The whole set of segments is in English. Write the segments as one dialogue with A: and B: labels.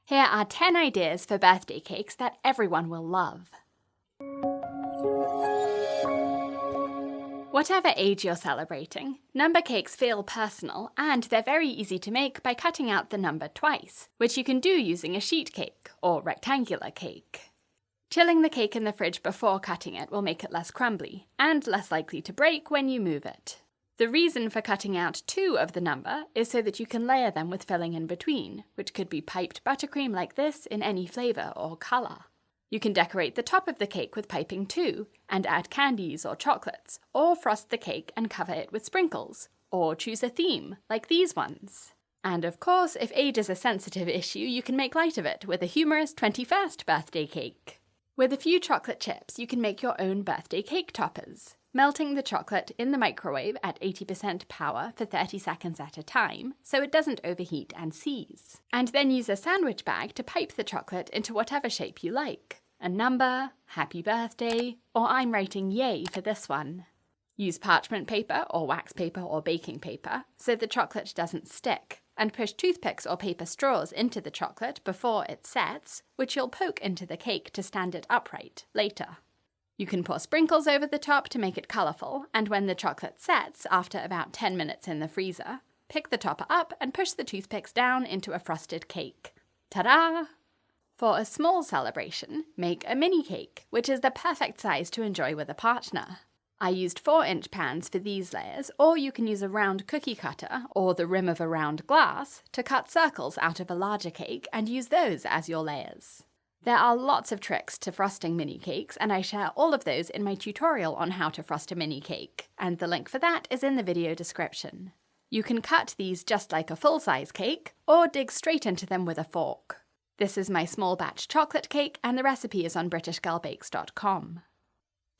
A: Here are 10 ideas for birthday cakes that everyone will love. Whatever age you're celebrating, number cakes feel personal and they're very easy to make by cutting out the number twice, which you can do using a sheet cake or rectangular cake. Chilling the cake in the fridge before cutting it will make it less crumbly and less likely to break when you move it. The reason for cutting out 2 of the number is so that you can layer them with filling in between, which could be piped buttercream like this in any flavour or colour. You can decorate the top of the cake with piping too, and add candies or chocolates, or frost the cake and cover it with sprinkles, or choose a theme, like these ones. And of course, if age is a sensitive issue, you can make light of it with a humorous 21st birthday cake. With a few chocolate chips, you can make your own birthday cake toppers. Melting the chocolate in the microwave at 80% power for 30 seconds at a time, so it doesn't overheat and seize. And then use a sandwich bag to pipe the chocolate into whatever shape you like. A number, happy birthday, or I'm writing yay for this one. Use parchment paper or wax paper or baking paper so the chocolate doesn't stick, and push toothpicks or paper straws into the chocolate before it sets, which you'll poke into the cake to stand it upright later. You can pour sprinkles over the top to make it colourful, and when the chocolate sets after about 10 minutes in the freezer, pick the topper up and push the toothpicks down into a frosted cake. Ta-da! For a small celebration, make a mini cake, which is the perfect size to enjoy with a partner. I used 4-inch pans for these layers, or you can use a round cookie cutter or the rim of a round glass to cut circles out of a larger cake and use those as your layers. There are lots of tricks to frosting mini cakes, and I share all of those in my tutorial on how to frost a mini cake, and the link for that is in the video description. You can cut these just like a full-size cake, or dig straight into them with a fork. This is my small batch chocolate cake, and the recipe is on britishgirlbakes.com.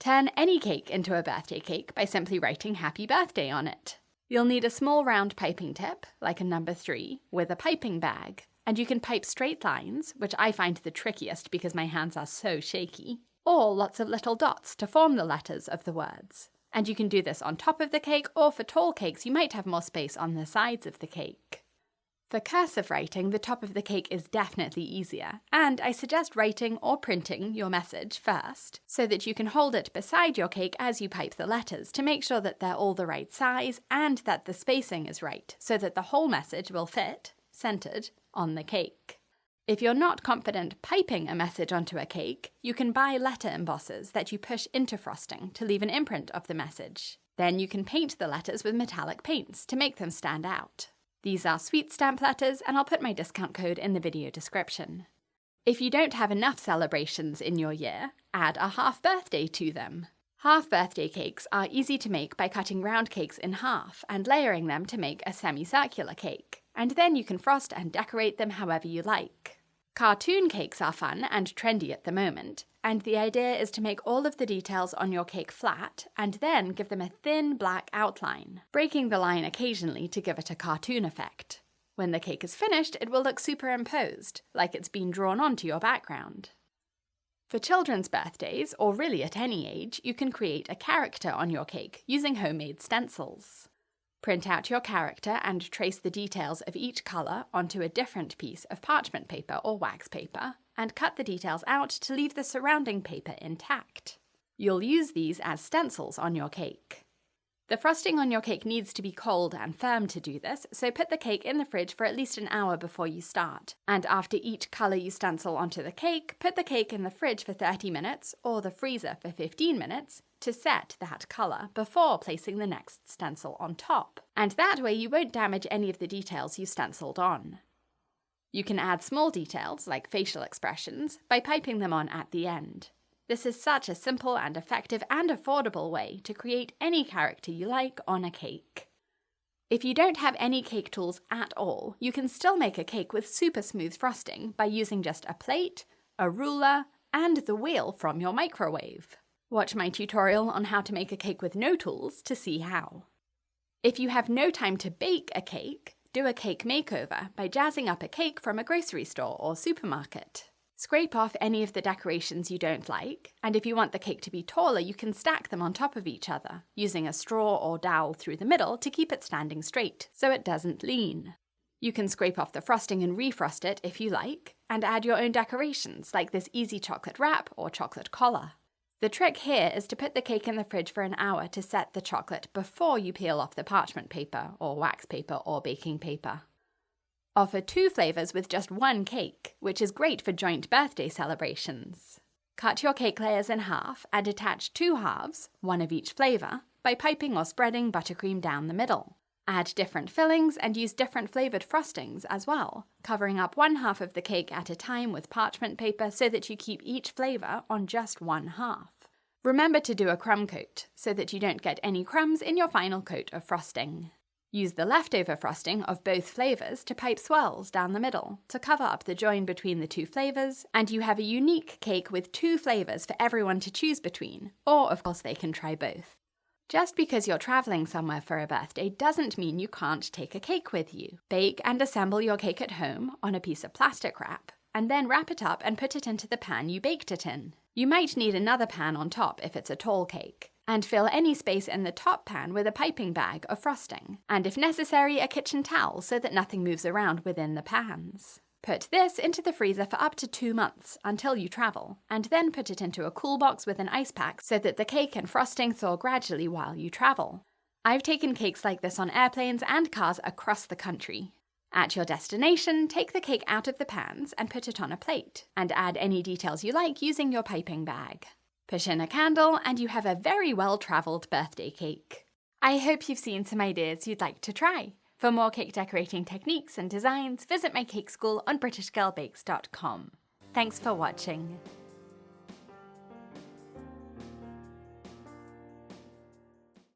A: Turn any cake into a birthday cake by simply writing happy birthday on it. You'll need a small round piping tip, like a number 3, with a piping bag. And you can pipe straight lines, which I find the trickiest because my hands are so shaky, or lots of little dots to form the letters of the words. And you can do this on top of the cake, or for tall cakes you might have more space on the sides of the cake. For cursive writing, the top of the cake is definitely easier, and I suggest writing or printing your message first, so that you can hold it beside your cake as you pipe the letters to make sure that they're all the right size and that the spacing is right, so that the whole message will fit, centered, on the cake. If you're not confident piping a message onto a cake, you can buy letter embossers that you push into frosting to leave an imprint of the message. Then you can paint the letters with metallic paints to make them stand out. These are sweet stamp letters, and I'll put my discount code in the video description. If you don't have enough celebrations in your year, add a half birthday to them. Half birthday cakes are easy to make by cutting round cakes in half and layering them to make a semicircular cake, and then you can frost and decorate them however you like. Cartoon cakes are fun and trendy at the moment, and the idea is to make all of the details on your cake flat and then give them a thin black outline, breaking the line occasionally to give it a cartoon effect. When the cake is finished, it will look superimposed, like it's been drawn onto your background. For children's birthdays, or really at any age, you can create a character on your cake using homemade stencils. Print out your character and trace the details of each colour onto a different piece of parchment paper or wax paper, and cut the details out to leave the surrounding paper intact. You'll use these as stencils on your cake. The frosting on your cake needs to be cold and firm to do this, so put the cake in the fridge for at least an hour before you start. And after each colour you stencil onto the cake, put the cake in the fridge for 30 minutes, or the freezer for 15 minutes, to set that colour before placing the next stencil on top. And that way you won't damage any of the details you stenciled on. You can add small details, like facial expressions, by piping them on at the end. This is such a simple and effective and affordable way to create any character you like on a cake. If you don't have any cake tools at all, you can still make a cake with super smooth frosting by using just a plate, a ruler, and the wheel from your microwave. Watch my tutorial on how to make a cake with no tools to see how. If you have no time to bake a cake, do a cake makeover by jazzing up a cake from a grocery store or supermarket. Scrape off any of the decorations you don't like, and if you want the cake to be taller, you can stack them on top of each other, using a straw or dowel through the middle to keep it standing straight, so it doesn't lean. You can scrape off the frosting and refrost it if you like, and add your own decorations like this easy chocolate wrap or chocolate collar. The trick here is to put the cake in the fridge for an hour to set the chocolate before you peel off the parchment paper or wax paper or baking paper. Offer 2 flavors with just 1 cake, which is great for joint birthday celebrations. Cut your cake layers in half and attach 2 halves, 1 of each flavor, by piping or spreading buttercream down the middle. Add different fillings and use different flavored frostings as well, covering up 1 half of the cake at a time with parchment paper so that you keep each flavor on just 1 half. Remember to do a crumb coat so that you don't get any crumbs in your final coat of frosting. Use the leftover frosting of both flavors to pipe swirls down the middle to cover up the join between the 2 flavors, and you have a unique cake with 2 flavors for everyone to choose between, or of course they can try both. Just because you're traveling somewhere for a birthday doesn't mean you can't take a cake with you. Bake and assemble your cake at home on a piece of plastic wrap, and then wrap it up and put it into the pan you baked it in. You might need another pan on top if it's a tall cake, and fill any space in the top pan with a piping bag of frosting, and if necessary a kitchen towel so that nothing moves around within the pans. Put this into the freezer for up to 2 months until you travel, and then put it into a cool box with an ice pack so that the cake and frosting thaw gradually while you travel. I've taken cakes like this on airplanes and cars across the country. At your destination, take the cake out of the pans and put it on a plate, and add any details you like using your piping bag. Push in a candle and you have a very well-travelled birthday cake. I hope you've seen some ideas you'd like to try. For more cake decorating techniques and designs, visit my cake school on BritishGirlBakes.com. Thanks for watching.